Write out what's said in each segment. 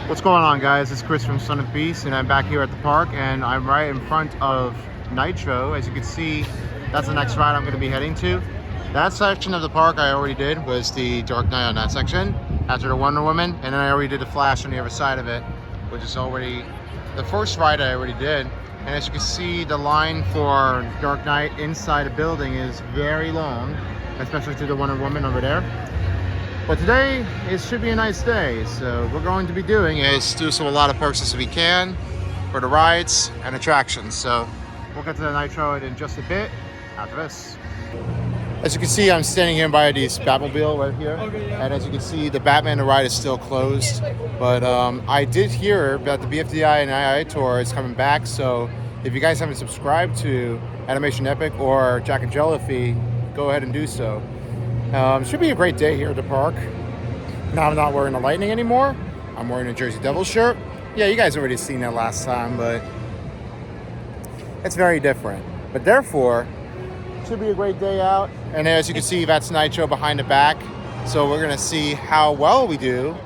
What's going on, guys? It's Chris from Son of Beast, and I'm back here at the park, and I'm right in front of Nitro. As you can see, that's the next ride I'm going to be heading to. That section of the park I already did was the Dark Knight on that section after the Wonder Woman, and then I already did the Flash on the other side of it, which is already the first ride I already did. And as you can see, the line for Dark Knight inside the building is very long, especially to the Wonder Woman over there. But today, it should be a nice day, so what we're going to be doing is do a lot of purchases we can for the rides and attractions. So we'll get to the Nitro in just a bit after this. As you can see, I'm standing here by this Batmobile right here. And as you can see, the Batman the ride is still closed. But I did hear that the BFDI and II tour is coming back, so if you guys haven't subscribed to Animation Epic or Jack and Jellyfy, go ahead and do so. Should be a great day here at the park. Now I'm not wearing the Lightning anymore. I'm wearing a Jersey Devil shirt. Yeah, you guys already seen that last time, but it's very different. But therefore, should be a great day out. And as you can see, that's Nitro behind the back. So we're gonna see how well we do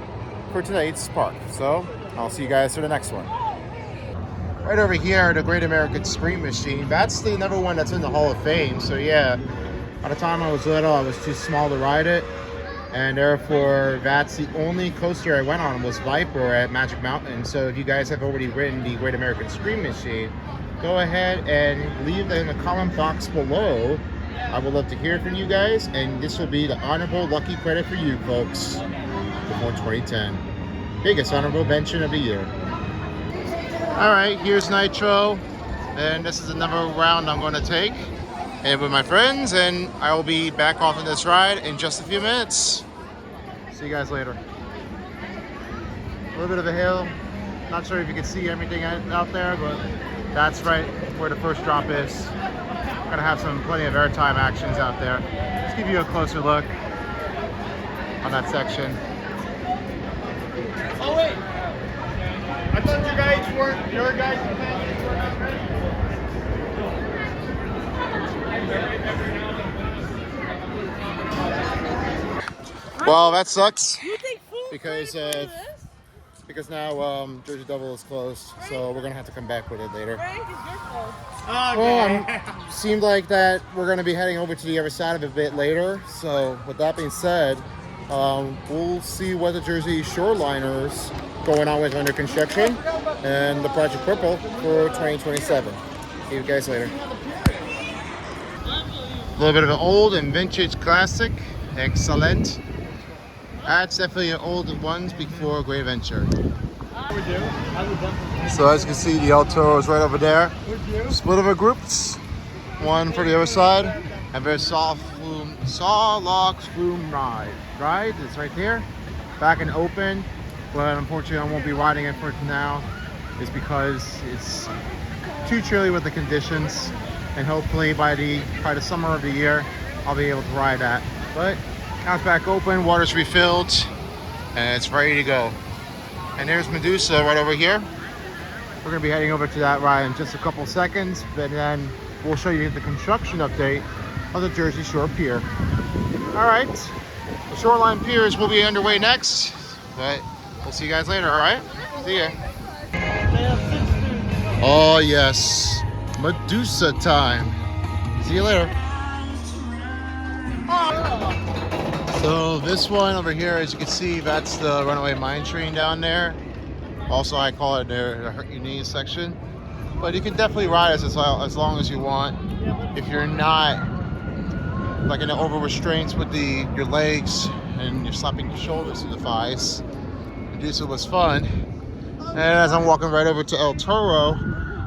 for tonight's park. So I'll see you guys for the next one. Right over here, the Great American Scream Machine. That's the number one that's in the Hall of Fame. So yeah. By the time I was little, I was too small to ride it, and therefore that's the only coaster I went on was Viper at Magic Mountain. So if you guys have already ridden the Great American Scream Machine, go ahead and leave in the comment box below. I would love to hear from you guys, and this will be the honorable lucky credit for you folks before 2010. Biggest honorable mention of the year. All right, here's Nitro, and this is another round I'm going to take. And with my friends, and I will be back off on this ride in just a few minutes. See you guys later. A little bit of a hill. Not sure if you can see everything out there, but that's right where the first drop is. Gonna have plenty of airtime actions out there. Let's give you a closer look on that section. Oh wait! I thought your guys' passes were not ready. Well, that sucks because now Jersey Devil is closed, so we're gonna have to come back with it later. Well, seemed like that we're gonna be heading over to the other side of it a bit later. So with that being said, we'll see what the Jersey Shoreliners going on with under construction and the Project Purple for 2027. See you guys later. A little bit of an old and vintage classic. Excellent. That's definitely an old ones before Great Adventure. So as you can see, the El Toro is right over there. Split over groups. One for the other side. And there's Sawlock's Flume Ride. Right? It's right there. Back and open. But unfortunately I won't be riding it for now. It's because it's too chilly with the conditions. And hopefully by the summer of the year, I'll be able to ride that. But now it's back open, water's refilled, and it's ready to go. And there's Medusa right over here. We're gonna be heading over to that ride in just a couple seconds, but then we'll show you the construction update of the Jersey Shore Pier. All right, the Shoreline Piers will be underway next, but we'll see you guys later, all right? See ya. Oh yes. Medusa time. See you later. So this one over here, as you can see, that's the runaway mine train down there. Also, I call it the hurt your knees section. But you can definitely ride as long as you want. If you're not like an over restraints with your legs, and you're slapping your shoulders to the thighs. The juice was fun. And as I'm walking right over to El Toro,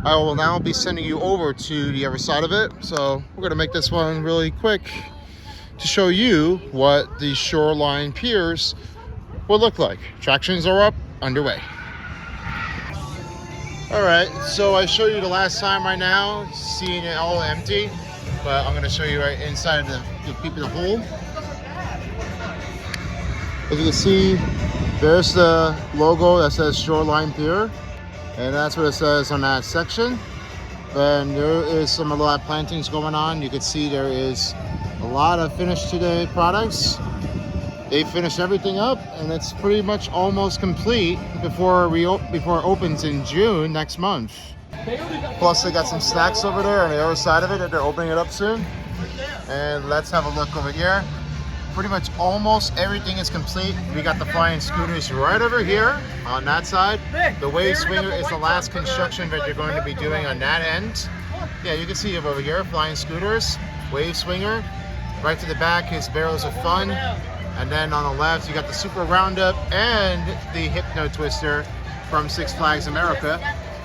I will now be sending you over to the other side of it. So we're gonna make this one really quick to show you what the Shoreline Piers will look like. Attractions are up, underway. All right, so I showed you the last time right now, seeing it all empty, but I'm gonna show you right inside the peep of the hole. As you can see, there's the logo that says Shoreline Pier, and that's what it says on that section. And there is a lot of plantings going on. You can see there is a lot of finished today products. They finished everything up, and it's pretty much almost complete before it opens in June next month. Plus, they got some snacks over there on the other side of it that they're opening it up soon. And let's have a look over here. Pretty much almost everything is complete. We got the flying scooters right over here on that side. The wave swinger is the last construction that they're going to be doing on that end. Yeah, you can see it over here, flying scooters, wave swinger. Right to the back is barrels of fun. And then on the left, you got the Super Roundup and the Hypno Twister from Six Flags America.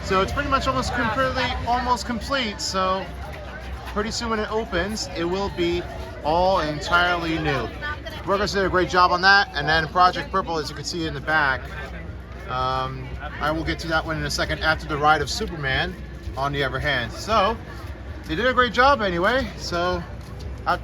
So it's pretty much almost complete. So pretty soon when it opens, it will be all entirely new. Workers did a great job on that. And then Project Purple, as you can see in the back, I will get to that one in a second after the ride of Superman on the other hand. So they did a great job anyway. So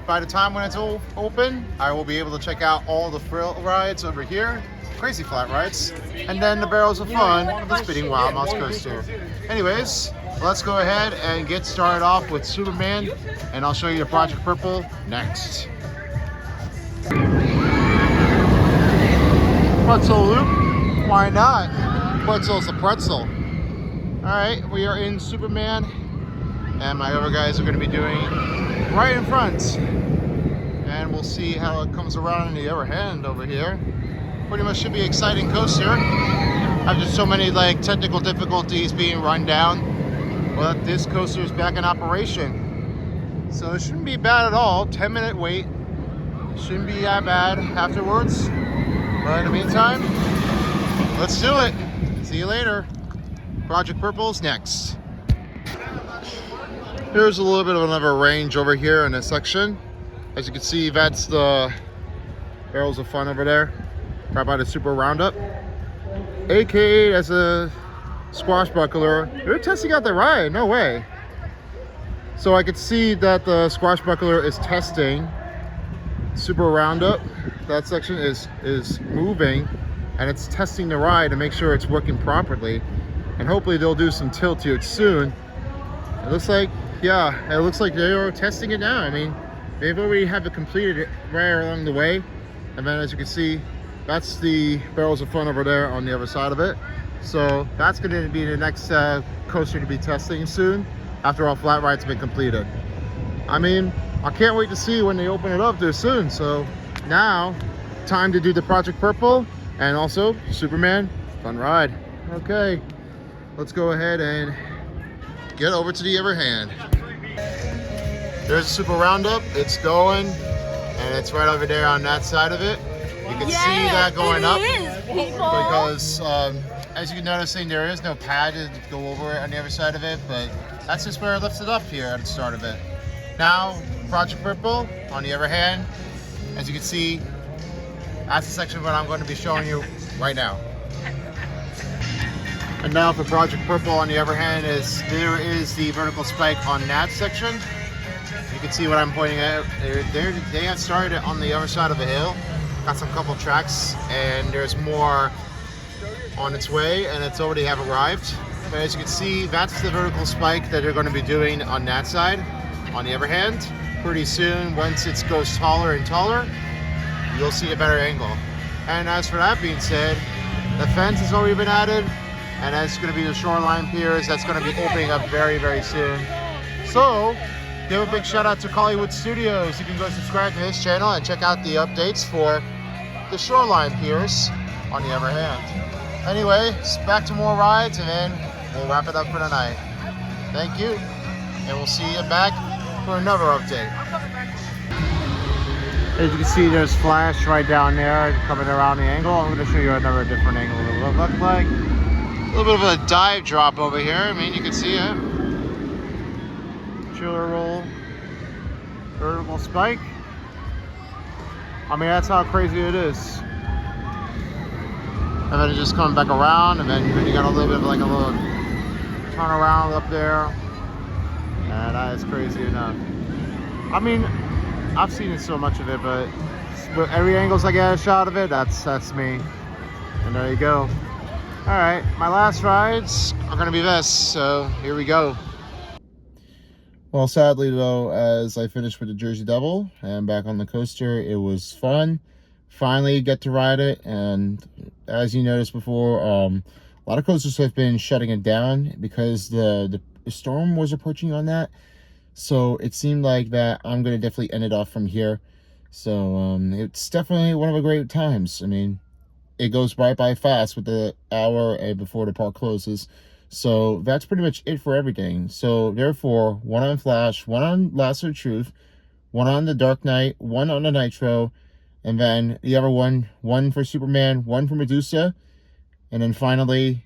by the time when it's all open, I will be able to check out all the thrill rides over here, crazy flat rides, and then the barrels of fun, the spinning wild mouse coaster. Anyways, let's go ahead and get started off with Superman, and I'll show you the Project Purple next. Pretzel loop, why not? Pretzel's a pretzel. All right, we are in Superman, and my other guys are going to be doing right in front, and we'll see how it comes around in the other hand over here. Pretty much should be an exciting coaster after so many technical difficulties being run down, but this coaster is back in operation, so it shouldn't be bad at all. 10-minute wait, shouldn't be that bad afterwards, but in the meantime, let's do it. See you later. Project Purple's next. Here's a little bit of another range over here in this section. As you can see, that's the barrels of fun over there, right by the Super Roundup, aka as a squashbuckler. They're testing out the ride, no way. So I could see that the squashbuckler is testing Super Roundup. That section is moving, and it's testing the ride to make sure it's working properly. And hopefully they'll do some tilt to it soon. It looks like, yeah, it looks like they are testing it now. I mean, they've already have it completed right along the way. And then as you can see, that's the barrels of fun over there on the other side of it. So that's going to be the next coaster to be testing soon after all flat rides have been completed. I mean, I can't wait to see when they open it up there soon. So now, time to do the Project Purple and also Superman fun ride. Okay, let's go ahead and get over to the other hand. There's a Super Roundup. It's going, and it's right over there on that side of it. You can see that going up because, as you can notice, there is no pad to go over it on the other side of it, but that's just where it lifts it up here at the start of it. Now, Project Purple, on the other hand, as you can see, that's the section what I'm going to be showing you right now. And now for Project Purple, on the other hand, there is the vertical spike on that section. You can see what I'm pointing at. They had started it on the other side of the hill. Got some couple tracks, and there's more on its way, and it's already have arrived. But as you can see, that's the vertical spike that they're going to be doing on that side. On the other hand, pretty soon, once it goes taller and taller, you'll see a better angle. And as for that being said, the fence has already been added, and that's going to be the Shoreline Piers. That's going to be opening up very, very soon. So, give a big shout out to Hollywood Studios. You can go subscribe to his channel and check out the updates for the Shoreline Piers on the other hand. Anyway, back to more rides, and then we'll wrap it up for tonight. Thank you, and we'll see you back for another update. As you can see, there's flash right down there coming around the angle. I'm going to show you another different angle of what it will look like. A little bit of a dive drop over here. I mean, you can see it. Chiller roll, vertical spike. I mean, that's how crazy it is. And then it just comes back around, and then you got a little bit of like a little turn around up there. And that is crazy enough. I mean, I've seen so much of it, but every angles I get a shot of it, that's me. And there you go. All right, my last rides are gonna be this, so here we go. Well, sadly though, as I finished with the Jersey Devil and back on the coaster, it was fun. Finally get to ride it, and as you noticed before, a lot of coasters have been shutting it down because the storm was approaching on that. So it seemed like that I'm going to definitely end it off from here. So it's definitely one of the great times. I mean, it goes right by fast with the hour before the park closes. So that's pretty much it for everything. So therefore, one on Flash, one on Lasso of Truth, one on the Dark Knight, one on the Nitro, and then the other one for Superman, one for Medusa, and then finally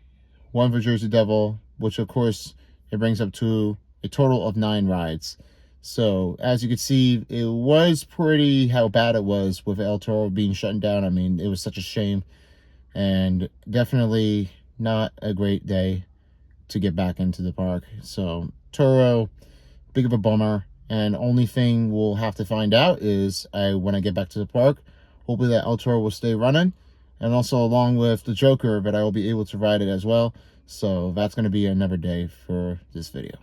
one for Jersey Devil, which of course it brings up to a total of 9 rides. So as you can see, it was pretty how bad it was with El Toro being shut down. I mean, it was such a shame, and definitely not a great day to get back into the park. So Toro, big of a bummer. And only thing we'll have to find out is when I get back to the park, hopefully that El Toro will stay running, and also along with the Joker, that I will be able to ride it as well. So that's going to be another day for this video.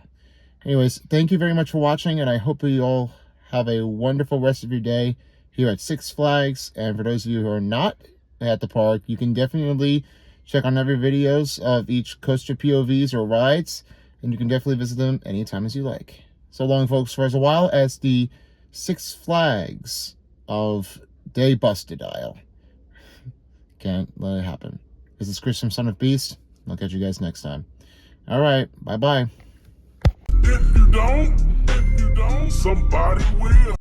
Anyways, thank you very much for watching, and I hope you all have a wonderful rest of your day here at Six Flags. And for those of you who are not at the park, you can definitely check on other videos of each coaster POVs or rides, and you can definitely visit them anytime as you like. So long, folks, for as a while as the Six Flags of Day Busted Isle. Can't let it happen. This is Chris from Son of Beast. I'll catch you guys next time. All right, bye-bye. If you don't, somebody will.